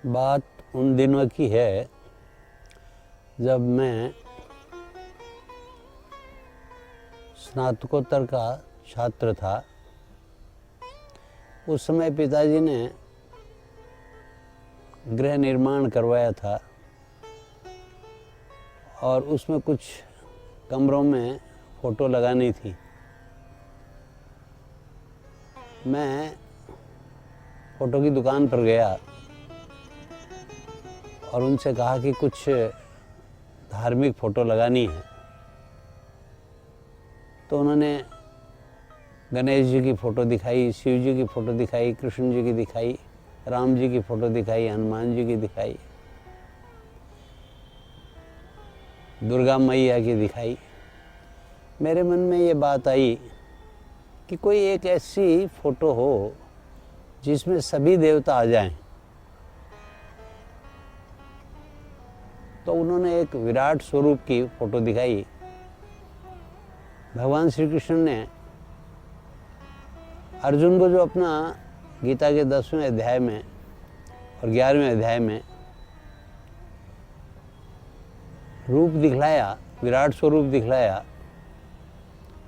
बात उन दिनों की है जब मैं स्नातकोत्तर का छात्र था। उस समय पिताजी ने गृह निर्माण करवाया था और उसमें कुछ कमरों में फ़ोटो लगानी थी। मैं फ़ोटो की दुकान पर गया और उनसे कहा कि कुछ धार्मिक फ़ोटो लगानी है। तो उन्होंने गणेश जी की फ़ोटो दिखाई, शिव जी की फ़ोटो दिखाई, कृष्ण जी की दिखाई, राम जी की फ़ोटो दिखाई, हनुमान जी की दिखाई, दुर्गा मैया की दिखाई। मेरे मन में ये बात आई कि कोई एक ऐसी फ़ोटो हो जिसमें सभी देवता आ जाएं। तो उन्होंने एक विराट स्वरूप की फ़ोटो दिखाई। भगवान श्री कृष्ण ने अर्जुन को जो अपना गीता के 10वें अध्याय में और 11वें अध्याय में रूप दिखलाया, विराट स्वरूप दिखलाया,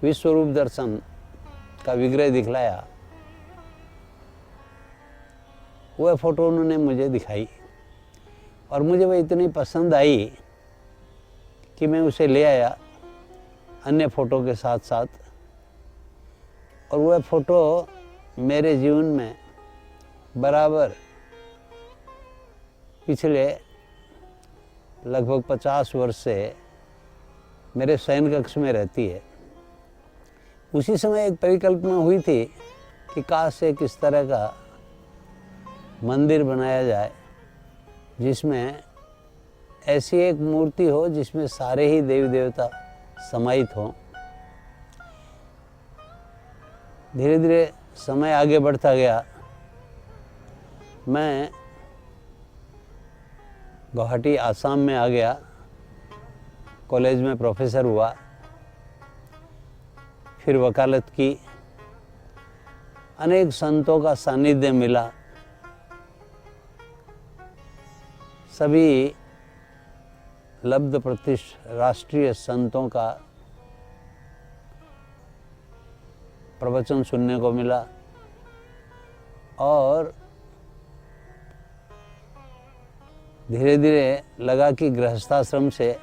विश्वरूप दर्शन का विग्रह दिखलाया, वह फ़ोटो उन्होंने मुझे दिखाई और मुझे वह इतनी पसंद आई कि मैं उसे ले आया अन्य फ़ोटो के साथ साथ। और वह फ़ोटो मेरे जीवन में बराबर पिछले लगभग 50 वर्ष से मेरे शयन कक्ष में रहती है। उसी समय एक परिकल्पना हुई थी कि काश एक इस तरह का मंदिर बनाया जाए जिसमें ऐसी एक मूर्ति हो जिसमें सारे ही देवी देवता समाहित हों। धीरे धीरे समय आगे बढ़ता गया। मैं गुवाहाटी आसाम में आ गया, कॉलेज में प्रोफेसर हुआ, फिर वकालत की, अनेक संतों का सानिध्य मिला। सभी लब्ध प्रतिष्ठ राष्ट्रीय संतों का प्रवचन सुनने को मिला और धीरे धीरे लगा कि गृहस्थाश्रम से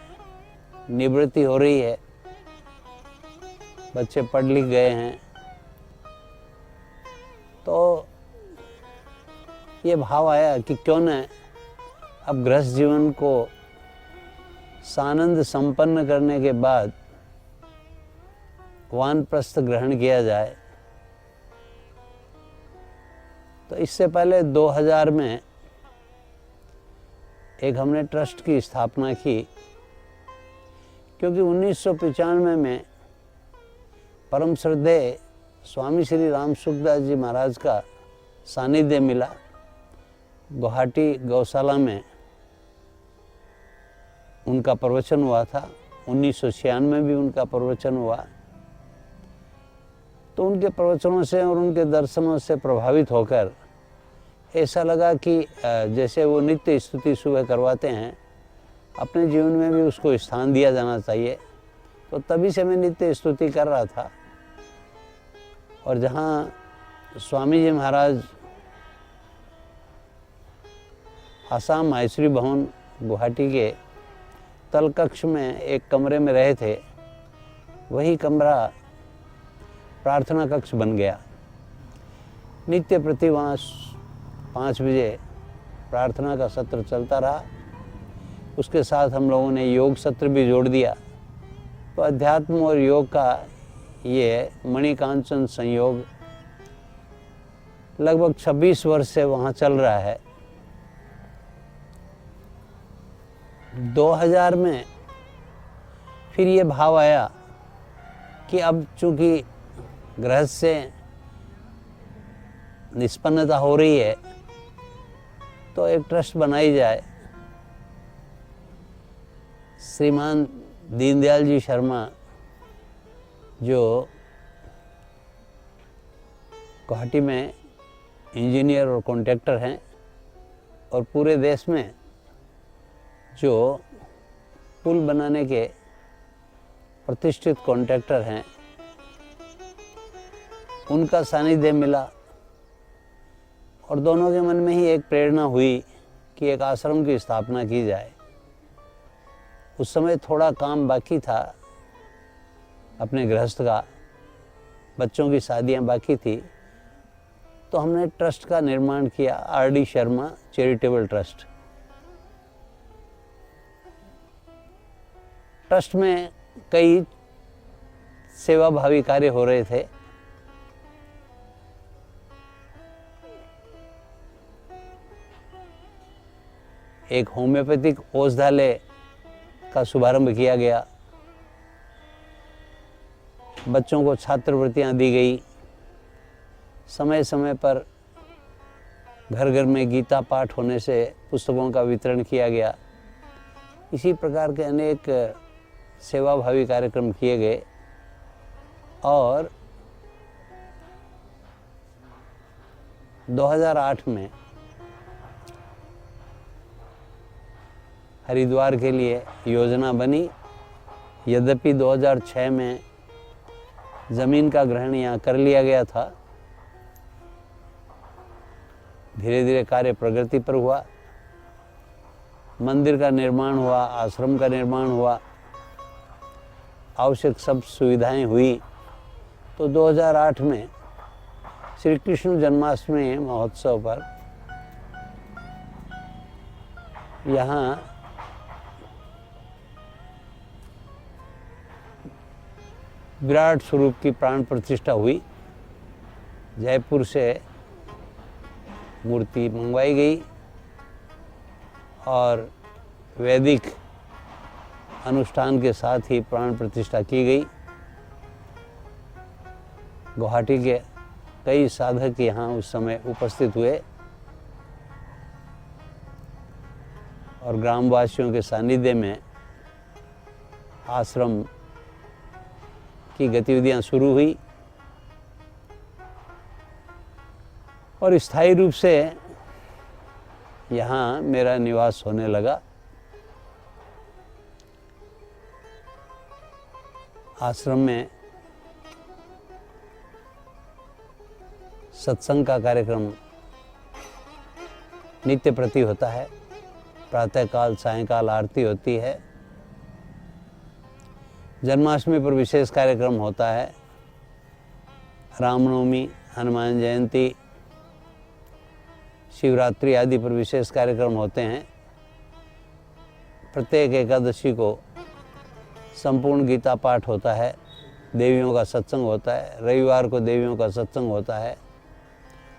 निवृत्ति हो रही है, बच्चे पढ़ लिख गए हैं। तो ये भाव आया कि क्यों न अब गृहस्थ जीवन को सानंद संपन्न करने के बाद वानप्रस्थ ग्रहण किया जाए। तो इससे पहले 2000 में एक हमने ट्रस्ट की स्थापना की क्योंकि 1995 में परम श्रद्धेय स्वामी श्री राम सुखदास जी महाराज का सानिध्य मिला। गुवाहाटी गौशाला में उनका प्रवचन हुआ था। 1996 में भी उनका प्रवचन हुआ। तो उनके प्रवचनों से और उनके दर्शनों से प्रभावित होकर ऐसा लगा कि जैसे वो नित्य स्तुति सुबह करवाते हैं, अपने जीवन में भी उसको स्थान दिया जाना चाहिए। तो तभी से मैं नित्य स्तुति कर रहा था। और जहाँ स्वामी जी महाराज आसाम माहेश्वरी भवन गुवाहाटी के तल कक्ष में एक कमरे में रहे थे, वही कमरा प्रार्थना कक्ष बन गया। नित्य प्रति वहाँ 5 बजे प्रार्थना का सत्र चलता रहा। उसके साथ हम लोगों ने योग सत्र भी जोड़ दिया। तो अध्यात्म और योग का ये मणिकांचन संयोग लगभग 26 वर्ष से वहाँ चल रहा है। 2000 में फिर ये भाव आया कि अब चूँकि गृहस्थ से निष्पन्नता हो रही है, तो एक ट्रस्ट बनाई जाए। श्रीमान दीनदयाल जी शर्मा जो गुवाहाटी में इंजीनियर और कॉन्ट्रैक्टर हैं और पूरे देश में जो पुल बनाने के प्रतिष्ठित कॉन्ट्रैक्टर हैं, उनका सानिध्य मिला। और दोनों के मन में ही एक प्रेरणा हुई कि एक आश्रम की स्थापना की जाए। उस समय थोड़ा काम बाकी था अपने गृहस्थ का, बच्चों की शादियां बाकी थी। तो हमने ट्रस्ट का निर्माण किया, RD. Sharma charitable trust. Trust में कई सेवाभावी कार्य हो रहे थे। एक होम्योपैथिक औषधालय का शुभारंभ किया गया। बच्चों को छात्रवृत्तियां दी गई। समय समय पर घर घर में गीता पाठ होने से पुस्तकों का वितरण किया गया। इसी प्रकार के अनेक सेवाभावी कार्यक्रम किए गए। और 2008 में हरिद्वार के लिए योजना बनी। यद्यपि 2006 में ज़मीन का ग्रहण यहाँ कर लिया गया था, धीरे धीरे कार्य प्रगति पर हुआ। मंदिर का निर्माण हुआ, आश्रम का निर्माण हुआ, आवश्यक सब सुविधाएं हुई। तो 2008 में श्री कृष्ण जन्माष्टमी महोत्सव पर यहाँ विराट स्वरूप की प्राण प्रतिष्ठा हुई। जयपुर से मूर्ति मंगवाई गई और वैदिक अनुष्ठान के साथ ही प्राण प्रतिष्ठा की गई। गुवाहाटी के कई साधक यहाँ उस समय उपस्थित हुए और ग्रामवासियों के सानिध्य में आश्रम की गतिविधियां शुरू हुई और स्थायी रूप से यहाँ मेरा निवास होने लगा। आश्रम में सत्संग का कार्यक्रम नित्य प्रति होता है। प्रातःकाल सायंकाल आरती होती है। जन्माष्टमी पर विशेष कार्यक्रम होता है। रामनवमी, हनुमान जयंती, शिवरात्रि आदि पर विशेष कार्यक्रम होते हैं। प्रत्येक एकादशी को संपूर्ण गीता पाठ होता है। देवियों का सत्संग होता है। रविवार को देवियों का सत्संग होता है।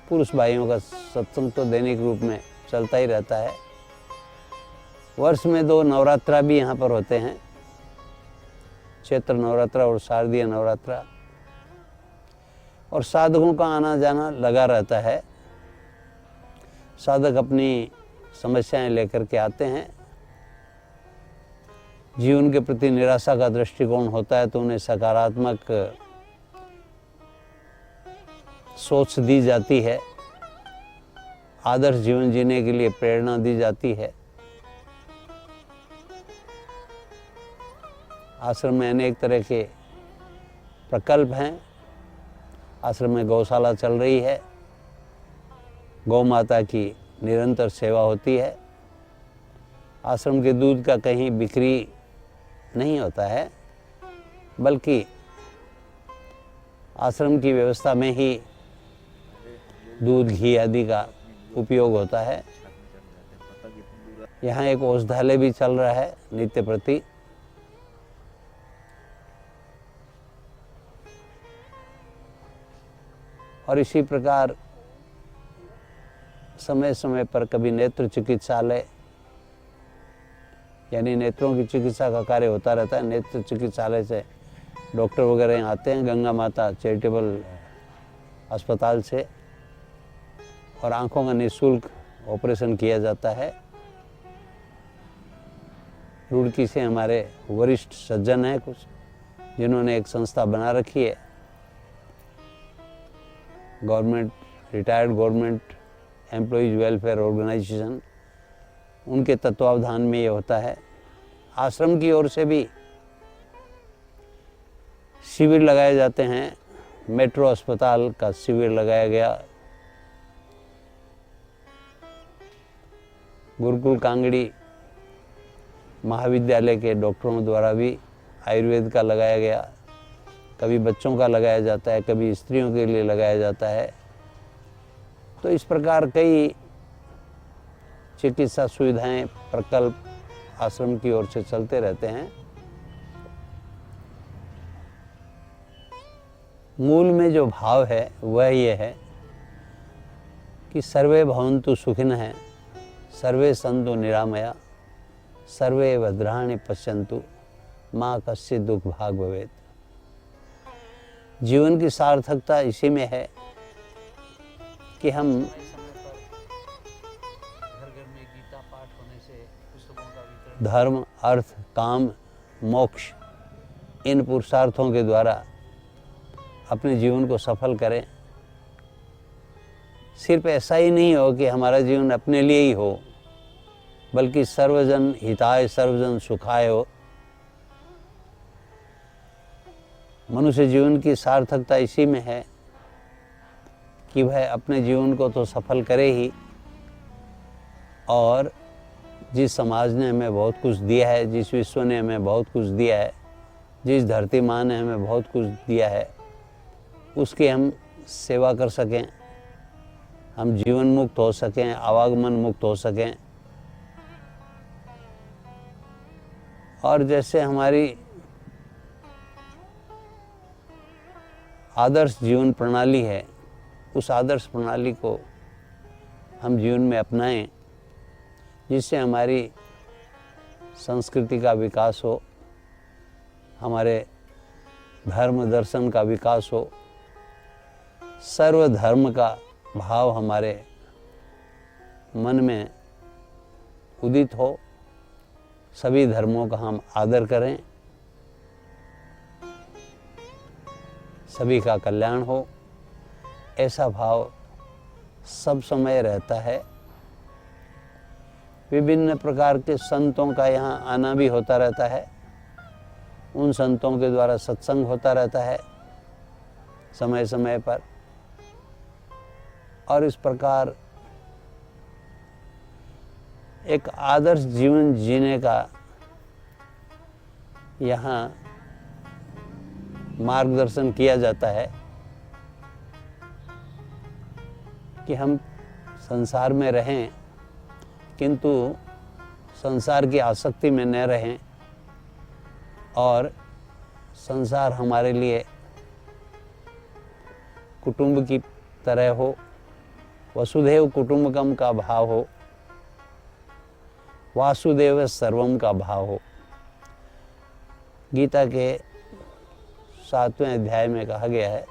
पुरुष भाइयों का सत्संग तो दैनिक रूप में चलता ही रहता है। वर्ष में 2 नवरात्रा भी यहाँ पर होते हैं। चैत्र नवरात्र और शारदीय नवरात्र, और साधकों का आना जाना लगा रहता है। साधक अपनी समस्याएं लेकर के आते हैं। जीवन के प्रति निराशा का दृष्टिकोण होता है तो उन्हें सकारात्मक सोच दी जाती है, आदर्श जीवन जीने के लिए प्रेरणा दी जाती है। आश्रम में अनेक तरह के प्रकल्प हैं। आश्रम में गौशाला चल रही है, गौ माता की निरंतर सेवा होती है। आश्रम के दूध का कहीं बिक्री नहीं होता है, बल्कि आश्रम की व्यवस्था में ही दूध घी आदि का उपयोग होता है। यहाँ एक औषधालय भी चल रहा है नित्य प्रति। और इसी प्रकार समय समय पर कभी नेत्र चिकित्सालय, यानी नेत्रों की चिकित्सा का कार्य होता रहता है। नेत्र चिकित्सालय से डॉक्टर वगैरह आते हैं गंगा माता चैरिटेबल अस्पताल से, और आंखों का निःशुल्क ऑपरेशन किया जाता है। रुड़की से हमारे वरिष्ठ सज्जन हैं कुछ, जिन्होंने एक संस्था बना रखी है, retired government employees welfare organisation, उनके तत्वावधान में ये होता है। आश्रम की ओर से भी शिविर लगाए जाते हैं। मेट्रो अस्पताल का शिविर लगाया गया। गुरुकुल कांगड़ी महाविद्यालय के डॉक्टरों द्वारा भी आयुर्वेद का लगाया गया। कभी बच्चों का लगाया जाता है, कभी स्त्रियों के लिए लगाया जाता है। तो इस प्रकार कई चिकित्सा सुविधाएं, प्रकल्प आश्रम की ओर से चलते रहते हैं। मूल में जो भाव है वह ये है कि सर्वे भवन्तु सुखिनः, सर्वे सन्तु निरामया, सर्वे भद्राणि पश्यन्तु, माँ कश्चित् दुख भाग् भवेत्। जीवन की सार्थकता इसी में है कि हम धर्म, अर्थ, काम, मोक्ष, इन पुरुषार्थों के द्वारा अपने जीवन को सफल करें। सिर्फ ऐसा ही नहीं हो कि हमारा जीवन अपने लिए ही हो, बल्कि सर्वजन हिताय सर्वजन सुखाय हो। मनुष्य जीवन की सार्थकता इसी में है कि वह अपने जीवन को तो सफल करे ही, और जिस समाज ने हमें बहुत कुछ दिया है, जिस विश्व ने हमें बहुत कुछ दिया है, जिस धरती माँ ने हमें बहुत कुछ दिया है, उसकी हम सेवा कर सकें, हम जीवन मुक्त हो सकें, आवागमन मुक्त हो सकें। और जैसे हमारी आदर्श जीवन प्रणाली है, उस आदर्श प्रणाली को हम जीवन में अपनाएं, जिससे हमारी संस्कृति का विकास हो, हमारे धर्म दर्शन का विकास हो, सर्वधर्म का भाव हमारे मन में उदित हो, सभी धर्मों का हम आदर करें, सभी का कल्याण हो, ऐसा भाव सब समय रहता है। विभिन्न प्रकार के संतों का यहाँ आना भी होता रहता है। उन संतों के द्वारा सत्संग होता रहता है समय समय पर, और इस प्रकार एक आदर्श जीवन जीने का यहाँ मार्गदर्शन किया जाता है कि हम संसार में रहें, किंतु संसार की आसक्ति में न रहें, और संसार हमारे लिए कुटुंब की तरह हो, वसुधैव कुटुंबकम का भाव हो, वासुदेव सर्वम का भाव हो। गीता के 7वें अध्याय में कहा गया है,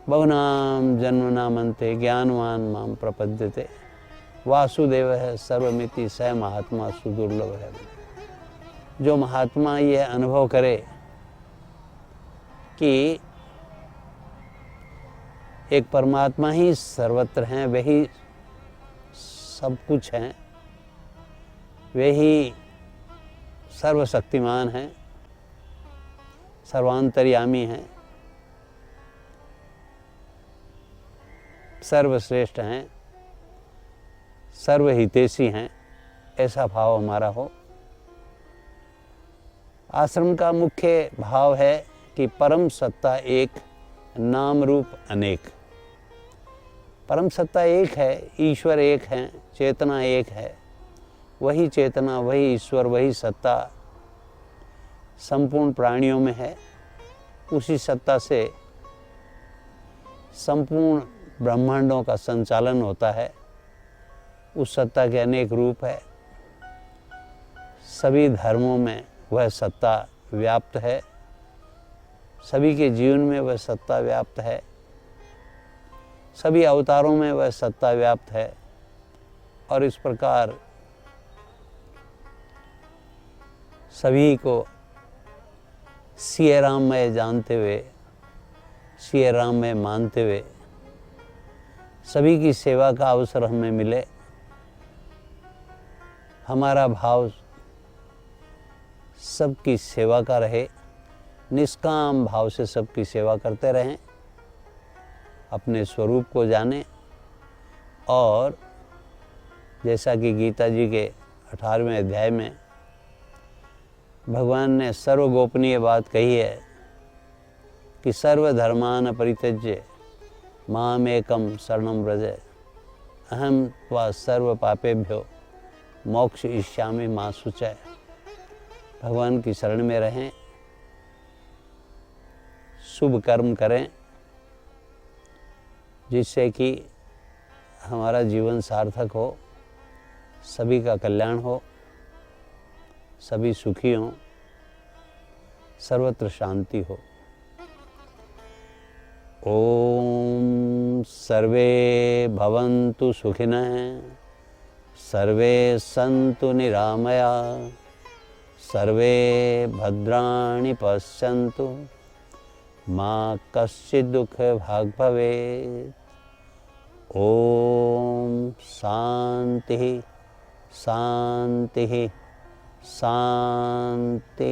बहुनाम जन्मनामन्ते ज्ञानवान माम प्रपद्यते वासुदेव है सर्वमिति स महात्मा सुदुर्लभ है। जो महात्मा ये अनुभव करे कि एक परमात्मा ही सर्वत्र हैं, वही सब कुछ हैं, वे ही सर्वशक्तिमान हैं, सर्वांतर्यामी हैं, सर्वश्रेष्ठ हैं, सर्वहितैषी हैं, ऐसा भाव हमारा हो। आश्रम का मुख्य भाव है कि परम सत्ता एक, नाम रूप अनेक। परम सत्ता एक है, ईश्वर एक है, चेतना एक है। वही चेतना, वही ईश्वर, वही सत्ता संपूर्ण प्राणियों में है। उसी सत्ता से संपूर्ण ब्रह्मांडों का संचालन होता है। उस सत्ता के अनेक रूप है। सभी धर्मों में वह सत्ता व्याप्त है, सभी के जीवन में वह सत्ता व्याप्त है, सभी अवतारों में वह सत्ता व्याप्त है। और इस प्रकार सभी को सिया राममय जानते हुए, सिया राममय मानते हुए, सभी की सेवा का अवसर हमें मिले। हमारा भाव सबकी सेवा का रहे, निष्काम भाव से सबकी सेवा करते रहें, अपने स्वरूप को जानें। और जैसा कि गीता जी के 18वें अध्याय में भगवान ने सर्वगोपनीय बात कही है कि सर्वधर्मान परित्यज्य मामेकं शरणं व्रज अहम त्वा सर्व पापेभ्यो मोक्षयिष्यामि मा शुचय। भगवान की शरण में रहें, शुभ कर्म करें, जिससे कि हमारा जीवन सार्थक हो, सभी का कल्याण हो, सभी सुखी हों, सर्वत्र शांति हो। ओम सर्वे भवन्तु सुखिनः, सर्वे सन्तु निरामया, सर्वे भद्राणि पश्यन्तु, मा कश्चित् दुःखभाग् भवेत्। ओम शांति शांति शांति।